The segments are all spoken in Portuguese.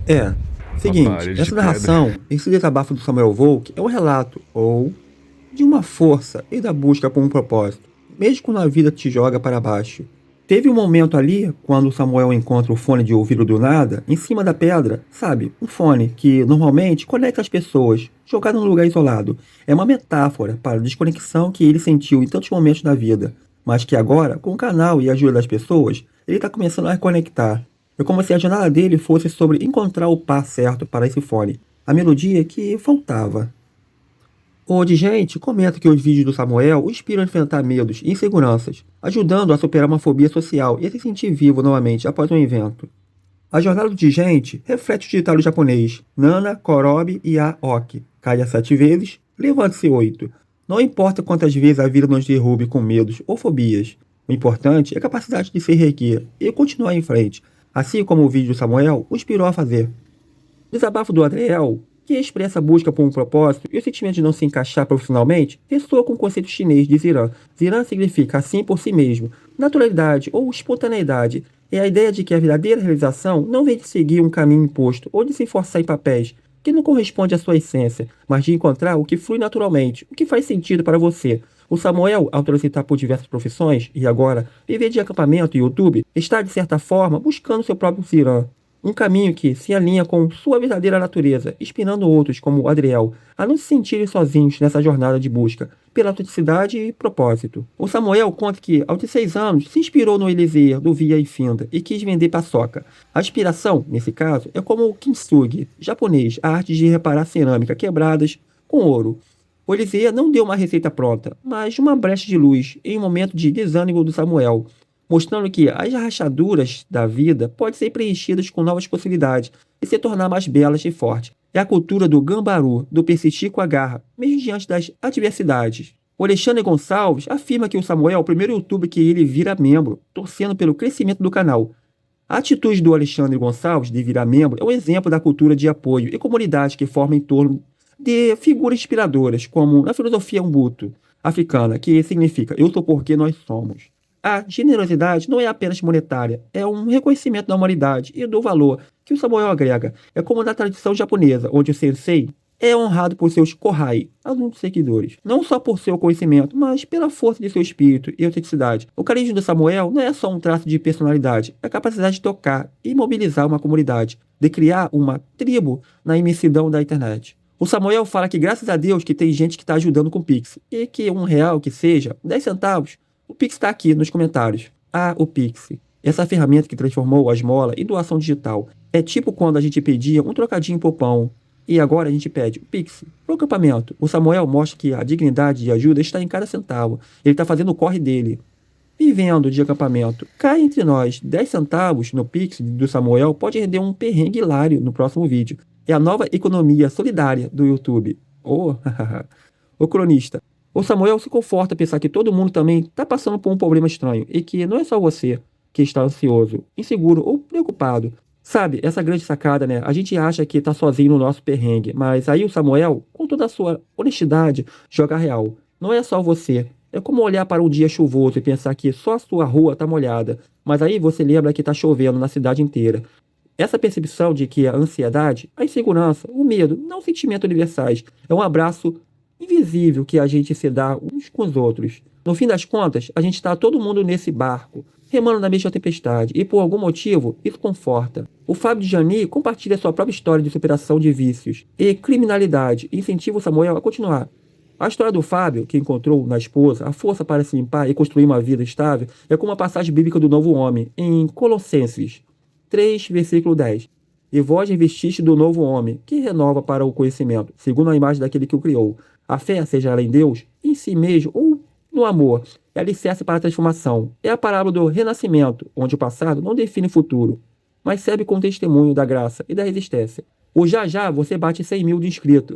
É, Uma seguinte, parede de essa pedra. narração, esse desabafo do Samuel Volk é um relato, ou de uma força e da busca por um propósito, mesmo quando a vida te joga para baixo. Teve um momento ali, quando Samuel encontra o fone de ouvido do nada, em cima da pedra, sabe? Um fone que normalmente conecta as pessoas, jogado num lugar isolado. É uma metáfora para a desconexão que ele sentiu em tantos momentos da vida, mas que agora, com o canal e a ajuda das pessoas, ele está começando a reconectar. É como se a jornada dele fosse sobre encontrar o par certo para esse fone, a melodia que faltava. O Digente comenta que os vídeos do Samuel o inspiram a enfrentar medos e inseguranças, ajudando a superar uma fobia social e a se sentir vivo novamente após um evento. A jornada do Digente reflete o ditado japonês Nana, Korobi e Aoki. Caia 7 vezes, levante-se 8. Não importa quantas vezes a vida nos derrube com medos ou fobias. O importante é a capacidade de se reerguer e continuar em frente, assim como o vídeo do Samuel o inspirou a fazer. O desabafo do Adriel, que expressa a busca por um propósito e o sentimento de não se encaixar profissionalmente, ressoa com o conceito chinês de Ziran. Ziran significa assim por si mesmo, naturalidade ou espontaneidade. É a ideia de que a verdadeira realização não vem de seguir um caminho imposto ou de se forçar em papéis que não corresponde à sua essência, mas de encontrar o que flui naturalmente, o que faz sentido para você. O Samuel, ao transitar por diversas profissões e agora viver de acampamento e YouTube, está de certa forma buscando seu próprio Ziran. Um caminho que se alinha com sua verdadeira natureza, inspirando outros, como o Adriel, a não se sentirem sozinhos nessa jornada de busca pela autenticidade e propósito. O Samuel conta que, aos 16 anos, se inspirou no Eliezer, do Via e Finda, e quis vender paçoca. A inspiração, nesse caso, é como o kintsugi, japonês, a arte de reparar cerâmica quebradas com ouro. O Eliezer não deu uma receita pronta, mas uma brecha de luz em um momento de desânimo do Samuel, mostrando que as rachaduras da vida podem ser preenchidas com novas possibilidades e se tornar mais belas e fortes. É a cultura do gambaru, do persistir com a garra, mesmo diante das adversidades. O Alexandre Gonçalves afirma que o Samuel é o primeiro youtuber que ele vira membro, torcendo pelo crescimento do canal. A atitude do Alexandre Gonçalves de virar membro é um exemplo da cultura de apoio e comunidade que forma em torno de figuras inspiradoras, como na filosofia Ubuntu africana, que significa eu sou porque nós somos. A generosidade não é apenas monetária, é um reconhecimento da humanidade e do valor que o Samuel agrega. É como na tradição japonesa, onde o sensei é honrado por seus kohai, alunos seguidores, não só por seu conhecimento, mas pela força de seu espírito e autenticidade. O carisma do Samuel não é só um traço de personalidade, é a capacidade de tocar e mobilizar uma comunidade, de criar uma tribo na imensidão da internet. O Samuel fala que graças a Deus que tem gente que está ajudando com o Pix, e que R$ 1 que seja, 10 centavos, o Pix está aqui nos comentários. Ah, o Pix. Essa ferramenta que transformou a esmola em doação digital. É tipo quando a gente pedia um trocadinho por pão. E agora a gente pede o Pix pro acampamento. O Samuel mostra que a dignidade e ajuda está em cada centavo. Ele está fazendo o corre dele. Vivendo de acampamento. Cai entre nós. 10 centavos no Pix do Samuel pode render um perrengue hilário no próximo vídeo. É a nova economia solidária do YouTube. Oh, o cronista. O Samuel se conforta a pensar que todo mundo também está passando por um problema estranho e que não é só você que está ansioso, inseguro ou preocupado. Sabe, essa grande sacada, né? A gente acha que tá sozinho no nosso perrengue, mas aí o Samuel, com toda a sua honestidade, joga a real. Não é só você. É como olhar para um dia chuvoso e pensar que só a sua rua tá molhada, mas aí você lembra que tá chovendo na cidade inteira. Essa percepção de que a ansiedade, a insegurança, o medo, não sentimentos universais, é um abraço invisível que a gente se dá uns com os outros. No fim das contas, a gente está todo mundo nesse barco, remando na mesma tempestade, e por algum motivo, isso conforta. O Fábio de Jani compartilha sua própria história de superação de vícios e criminalidade e incentiva o Samuel a continuar. A história do Fábio, que encontrou na esposa a força para se limpar e construir uma vida estável, é como a passagem bíblica do novo homem, em Colossenses 3, versículo 10. E vós revestiste do novo homem, que renova para o conhecimento, segundo a imagem daquele que o criou. A fé, seja ela em Deus, em si mesmo ou no amor, é alicerce para a transformação. É a parábola do renascimento, onde o passado não define o futuro, mas serve como testemunho da graça e da resistência. O já já você bate 100 mil de inscrito.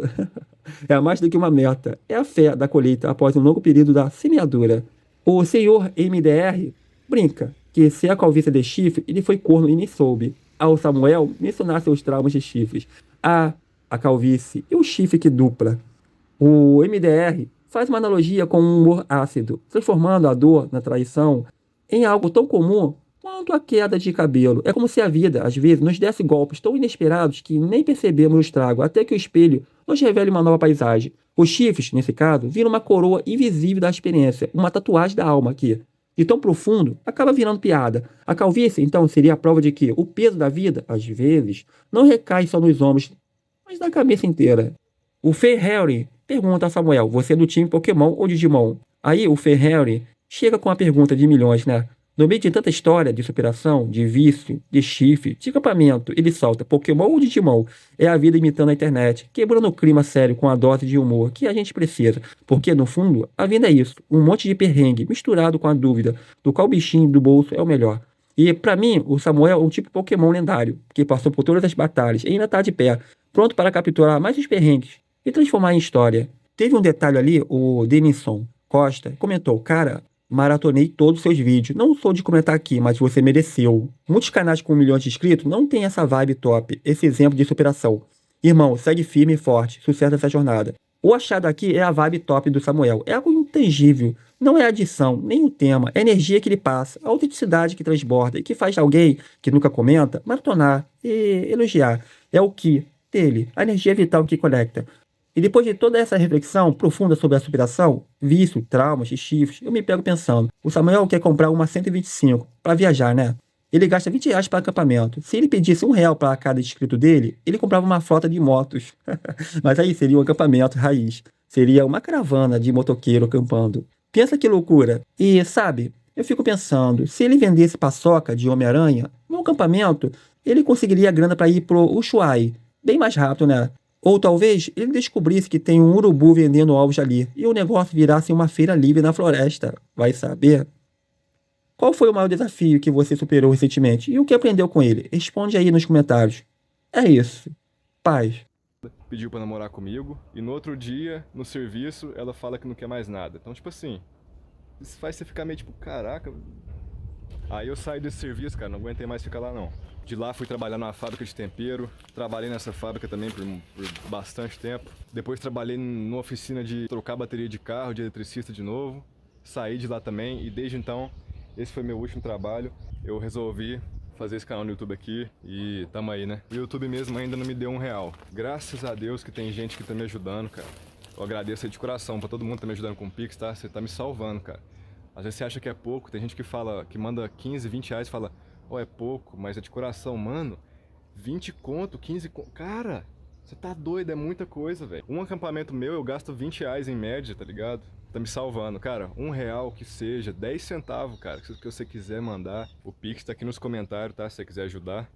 É mais do que uma meta. É a fé da colheita após um longo período da semeadura. O senhor MDR brinca que se a calvície é de chifre, ele foi corno e nem soube. Ao Samuel mencionar seus traumas de chifres. A calvície e o chifre que dupla. O MDR faz uma analogia com um humor ácido, transformando a dor na traição em algo tão comum quanto a queda de cabelo. É como se a vida, às vezes, nos desse golpes tão inesperados que nem percebemos o estrago, até que o espelho nos revele uma nova paisagem. Os chifres, nesse caso, viram uma coroa invisível da experiência, uma tatuagem da alma aqui. De tão profundo, acaba virando piada. A calvície, então, seria a prova de que o peso da vida, às vezes, não recai só nos ombros, mas na cabeça inteira. O Ferrari pergunta a Samuel: você é do time Pokémon ou Digimon? Aí o Ferrari chega com a pergunta de milhões, né? No meio de tanta história de superação, de vício, de chifre, de acampamento, ele solta Pokémon ou Digimon? É a vida imitando a internet, quebrando o clima sério com a dose de humor que a gente precisa. Porque, no fundo, a vida é isso: um monte de perrengue misturado com a dúvida do qual bichinho do bolso é o melhor. E, pra mim, o Samuel é um tipo Pokémon lendário, que passou por todas as batalhas e ainda tá de pé, pronto para capturar mais os perrengues e transformar em história. Teve um detalhe ali, o Denison Costa comentou: cara, maratonei todos os seus vídeos. Não sou de comentar aqui, mas você mereceu. Muitos canais com milhões de inscritos não têm essa vibe top, esse exemplo de superação. Irmão, segue firme e forte, sucesso nessa jornada. O achado aqui é a vibe top do Samuel. É algo intangível. Não é a adição, nem o tema, é a energia que ele passa, a autenticidade que transborda e que faz alguém que nunca comenta maratonar e elogiar. É o que dele, a energia vital que conecta. E depois de toda essa reflexão profunda sobre a superação, vício, traumas e chifres, eu me pego pensando: o Samuel quer comprar uma 125 para viajar, né? Ele gasta R$ 20 para acampamento. Se ele pedisse R$ 1 para cada inscrito dele, ele comprava uma frota de motos. Mas aí seria um acampamento raiz. Seria uma caravana de motoqueiro acampando. Pensa que loucura. E, sabe, eu fico pensando, se ele vendesse paçoca de Homem-Aranha, no acampamento, ele conseguiria grana para ir pro Ushuaia. Bem mais rápido, né? Ou talvez ele descobrisse que tem um urubu vendendo ovos ali e o negócio virasse uma feira livre na floresta. Vai saber? Qual foi o maior desafio que você superou recentemente e o que aprendeu com ele? Responde aí nos comentários. É isso. Paz. Pediu pra namorar comigo e no outro dia, no serviço, ela fala que não quer mais nada. Então, tipo assim, isso faz você ficar meio tipo, caraca. Aí eu saí desse serviço, cara, não aguentei mais ficar lá não. De lá fui trabalhar numa fábrica de tempero, trabalhei nessa fábrica também por bastante tempo. Depois trabalhei numa oficina de trocar bateria de carro, de eletricista de novo. Saí de lá também e desde então, esse foi meu último trabalho. Eu resolvi fazer esse canal no YouTube aqui e tamo aí, né? O YouTube mesmo ainda não me deu R$ 1. Graças a Deus que tem gente que tá me ajudando, cara. Eu agradeço aí de coração pra todo mundo que tá me ajudando com o Pix, tá? Você tá me salvando, cara. Às vezes você acha que é pouco, tem gente que fala, que manda 15, 20 reais e fala, ó, é pouco, mas é de coração, mano. 20 conto, 15 conto. Cara, você tá doido, é muita coisa, velho. Um acampamento meu eu gasto 20 reais em média, tá ligado? Tá me salvando, cara. R$ 1 que seja, 10 centavos, cara. Se você quiser mandar, o Pix tá aqui nos comentários, tá? Se você quiser ajudar.